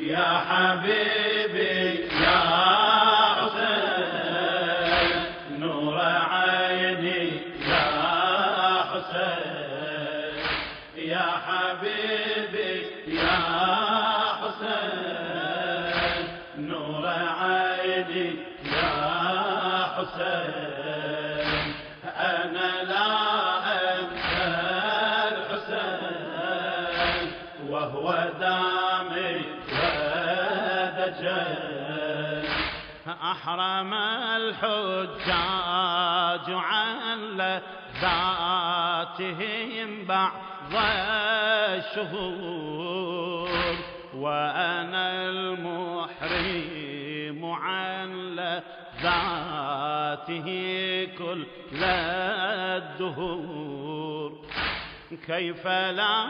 يا حبيبي يا حسين نور عيني يا حسين يا حبيبي يا حسين نور عيني يا حسين أنا لا أنسى الحسين وهو دامي ودجل أحرم الحجاج عن لذاتهم بعض الشهور وأنا المحرم عن لذاته كل الدهور كيف لا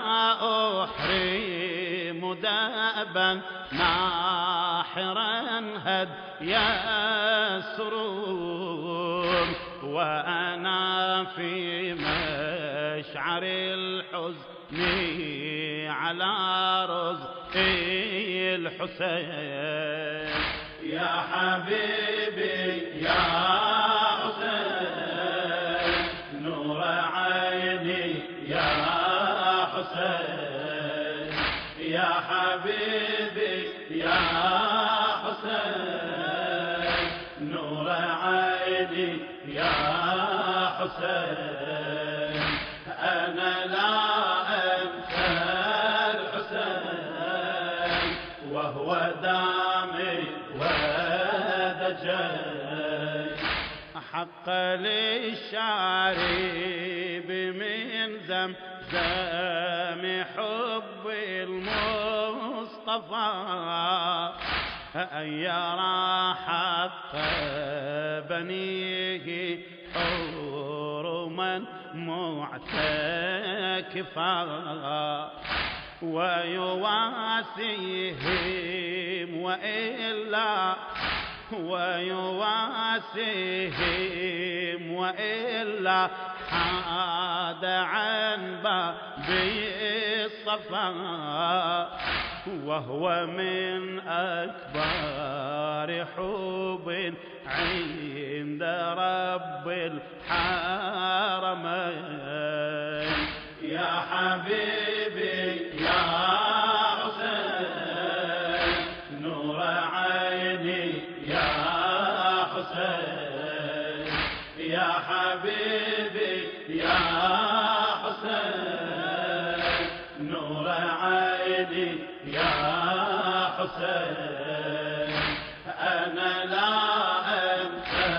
أحرم دأبا ناحرا هدي السرور وأنا في مشعر الحزن على رزقي الحسين يا حبيبي يا حسين نور عيني يا حسين يا حبيبي يا حسين نور عيني يا حسين أنا لا أنسى الحسين وهو دامي ودجل حق للشارب من زمزم حب المصطفى أن يرى حق بنيه حرما معتكفا ويواسيهم وإلا حاد عن بابي الصفا وهو من أكبر حب عند رب الحرمين يا حبيبي يا حسين نور عيني يا حسين يا حبيبي يا حسين نور عيني يا حسين أنا لا أنسى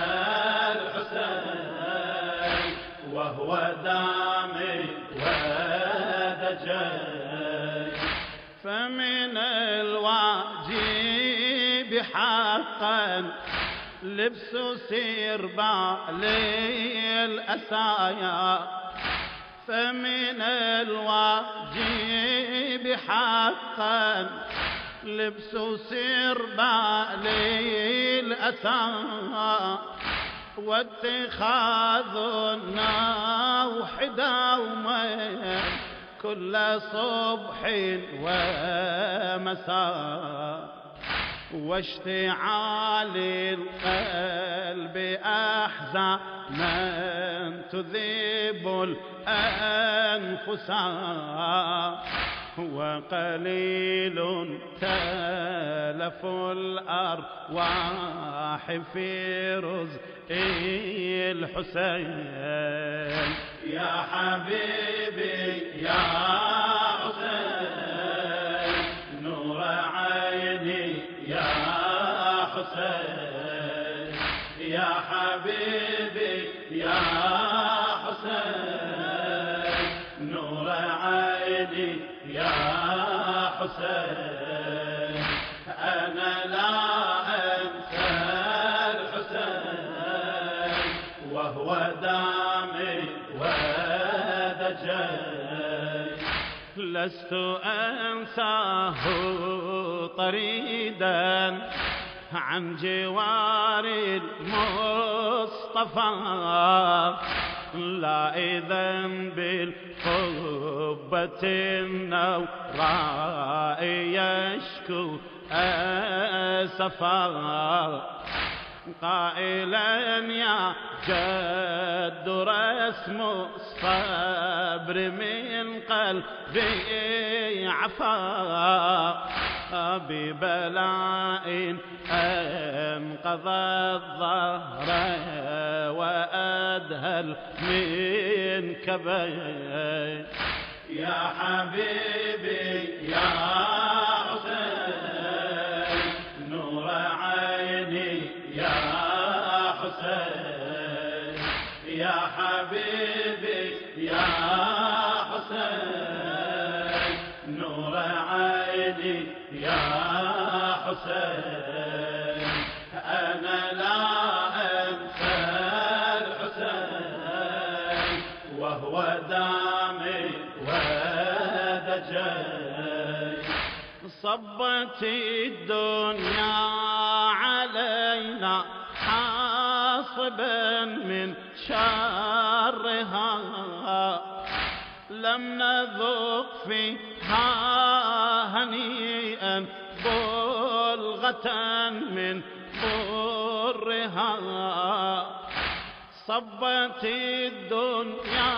الحسين وهو دامي ودجل فمن الواجب حقا لبس سربال الأسايا فمن الواجب حقا لبس سربال الأسايا واتخاذ النوح دوما كل صبح ومساء واشتعال القلب أحزانا تذيب الأنفس وقليل تلف الأرواح في رزق الحسين يا حبيبي يا حسين نور عيني يا حسين يا حبيبي يا حسين نور عيني يا حسين أنا لا أنسى الحسين وهو دامي ودجل لست أنساه طريدا عن جوار المصطفى لا إذا بالقبة النوراء يشكو أسفا قائلا يا جد رسم الصبر من قلبي عفا ببلاء أنقذ الظهر وأدهل من كبي يا حبيبي يا حسين نور عيني يا حسين يا حبيبي يا حسين نور عيني يا حسين أنا لا أنسى الحسين وهو دامي ودجي صبت الدنيا علينا حاصبا من شرها لم نذق فيها هنيئا بلغة من ضرها صبت الدنيا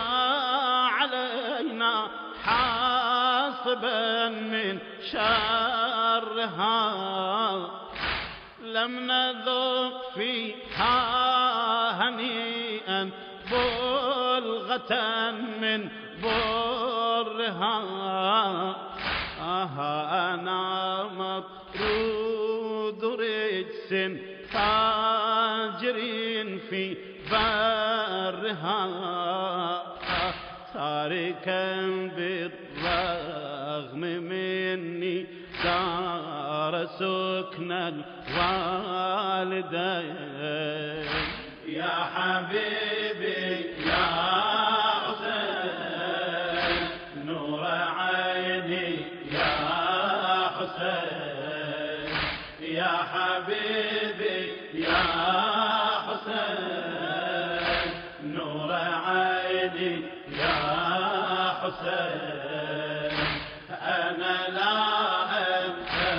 علينا حاصبا من شرها لم نذق فيها هنيئا بلغة من برها أنا مطرود رجس فاجر في برها تاركا بالرغم مني دار سكن الوالدين يا حبيبي يا حسين نور عيني يا حسين يا حبيبي يا حسين نور عيني يا حسين أنا لا أنسى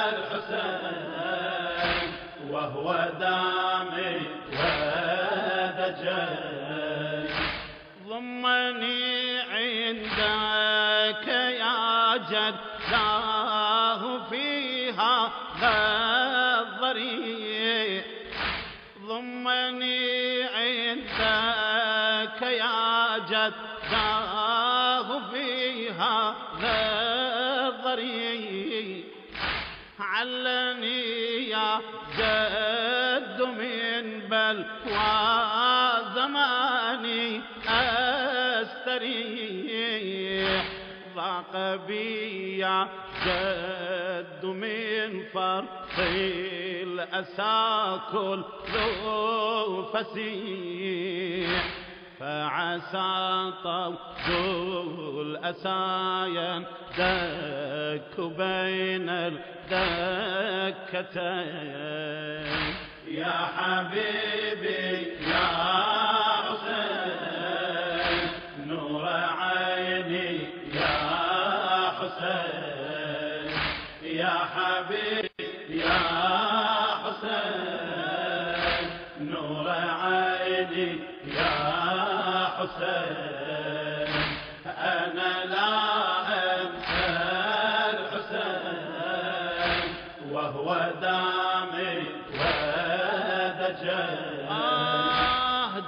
الحسين وهو دامي ودجي ضمني عندك يا جداه فيها الضريح ضمني عندك يا جداه فيها الضريح علني يا جد من بلوى زماني أستريح ضاق بي يا جد من فرط الأسى كل ذو فسيح فعسى طول الأسى يندك بين الدكتين يا حبيبي يا حسين نور عيني يا حسين يا حبيبي يا حسين نور عيني يا حسين أنا لا أنسى الحسين وهو دامي ودجي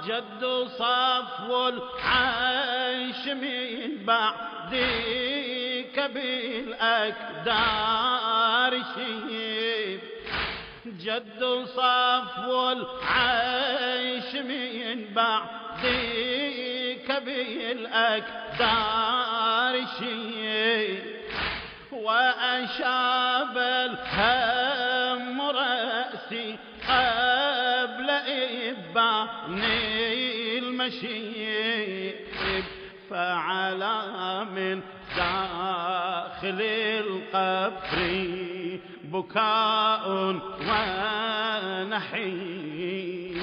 جد صفو العيش من بعدك بالأكدار شيب جد صفو العيش من بعدك بالأكدار شيب وأشاب الهم رأسي قبل إباني المشيب فعلى من داخل القبر بكاء ونحيب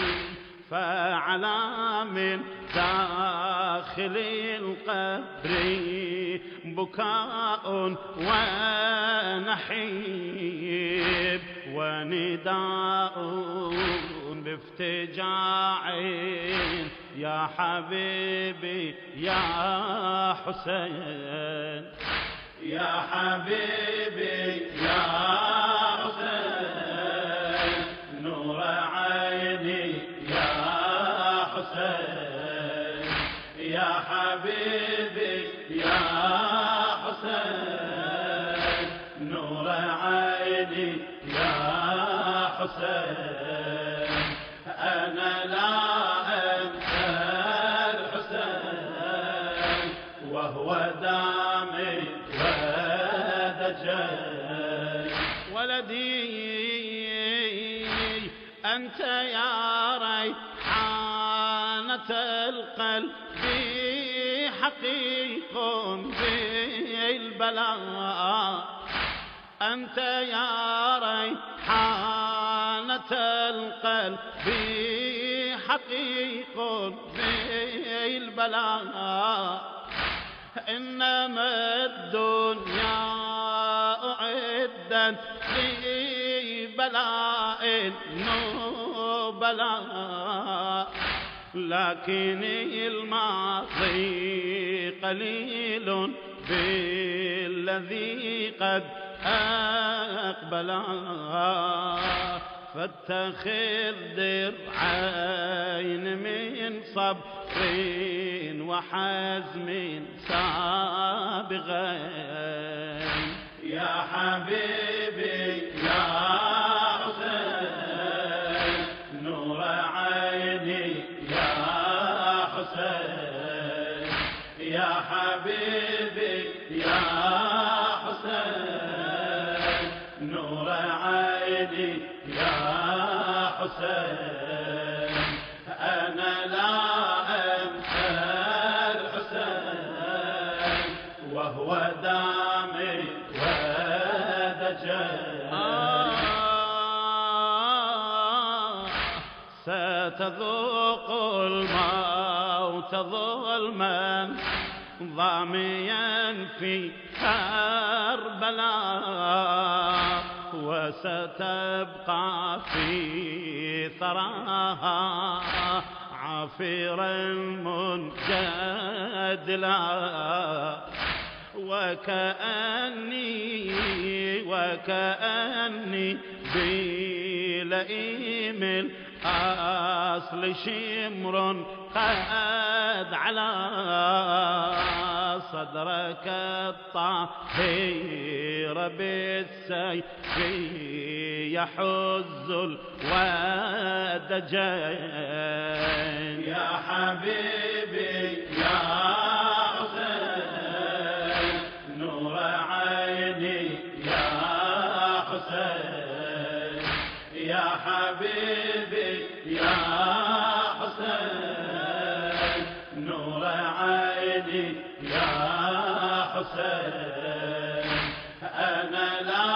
فعلى من داخل القبر بكاء ونحيب ونداء بافتجاع يا حبيبي يا حسين يا حبيبي يا حسين نور عيني يا حسين يا حبيبي يا حسين نور عيني يا حسين أنا لا أنسى الحسين وهو دامي ودجي ولدي أنت يا ريحانة القلب حقيق بالبلاء أنت يا ريحانة القلب حقيق بالبلاء إنما الدنيا أعدت لبلاء نبلاء لكن الماضي قليل بالذي قد أقبل فاتخذ درعين من صبر وحزم سابغين يا حبيبي يا حسين نور عيني يا حسين يا حبيبي يا حسين نور عيني يا حسين أنا لا أنسى الحسين وهو دامي ودجي ستذوق الموت ظلما ضاميا في كربلاء وستبقى في ثراها عافرا منجدلا وكأني بلئيم الأصل شمر قد على صدرك الطاهر بالسيف يحز الودجين يا حبيبي يا حسين نور عيني يا حسين يا حبيبي يا حسين نور عيني يا حسين أنا لا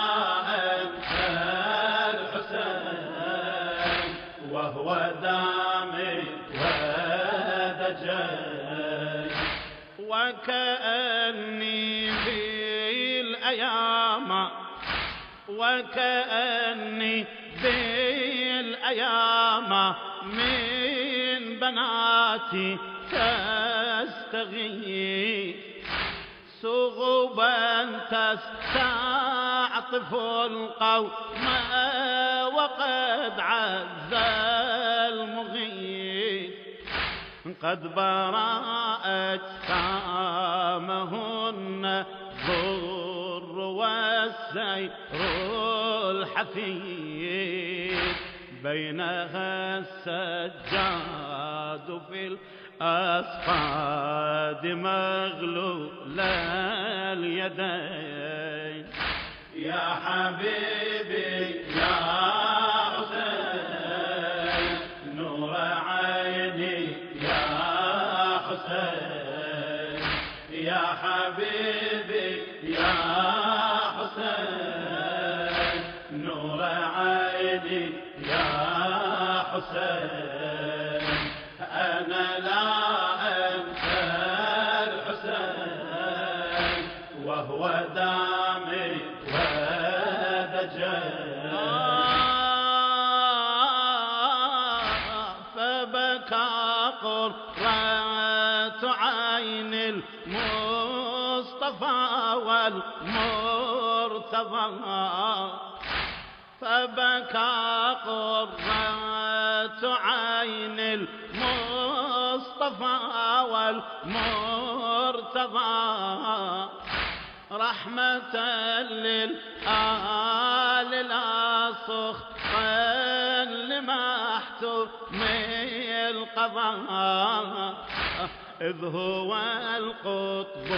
أنسى الحسين وهو دامي ودجي وكأني في الأيام من بناتي تستغيث صغبا تستعطف القوم وقد عز المغيث قد براءت أجسامهن الضر والسير الحثيث بينها السجاد في الأصفاد مغلول اليدين يا حبيبي يا حسين نور عيني يا حسين يا حبيبي يا حسين نور عيني يا حسين أنا لا فبكى قرة عين المصطفى والمرتضى فبكى قرة عين المصطفى والمرتضى رحمة للآل لا سخطا لمحتوم القضاء إذ هو القطب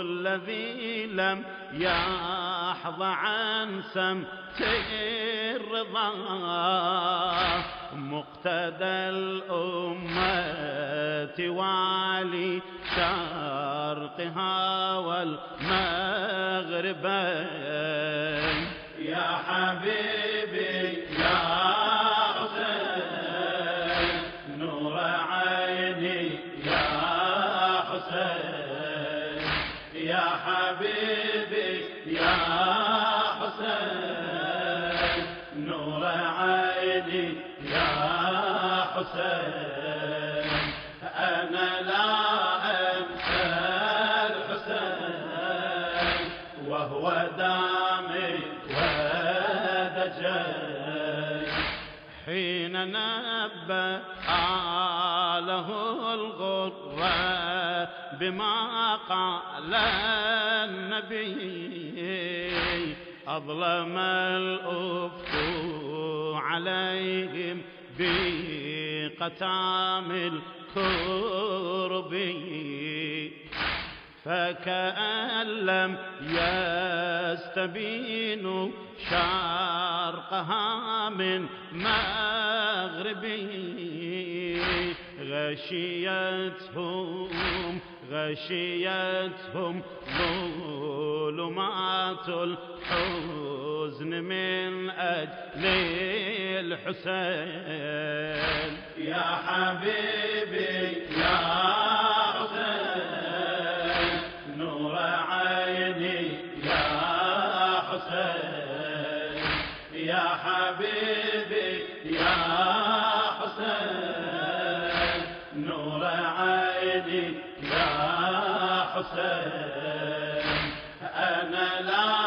الذي لم يحظى عن سمت الرضا مقتدى الأمة وعلي شرقها والمغربين يا حبيبي يا حسين نور عيني يا حسين يا حبيبي يا حسين نور عيني يا حسين أنا لا أنسى الحسين وهو دامي ودجي حين نبأ له الغرة بما قال النبي أظلم الأفق عليهم بقتام الكرب فكأن لم يستبينوا شرقها من مغربي غشيتهم ظلمات الحزن من أجل الحسين يا حبيبي يا حسين نور عيني يا حسين يا حبيبي يا حسين نور عيني يا حسين أنا لا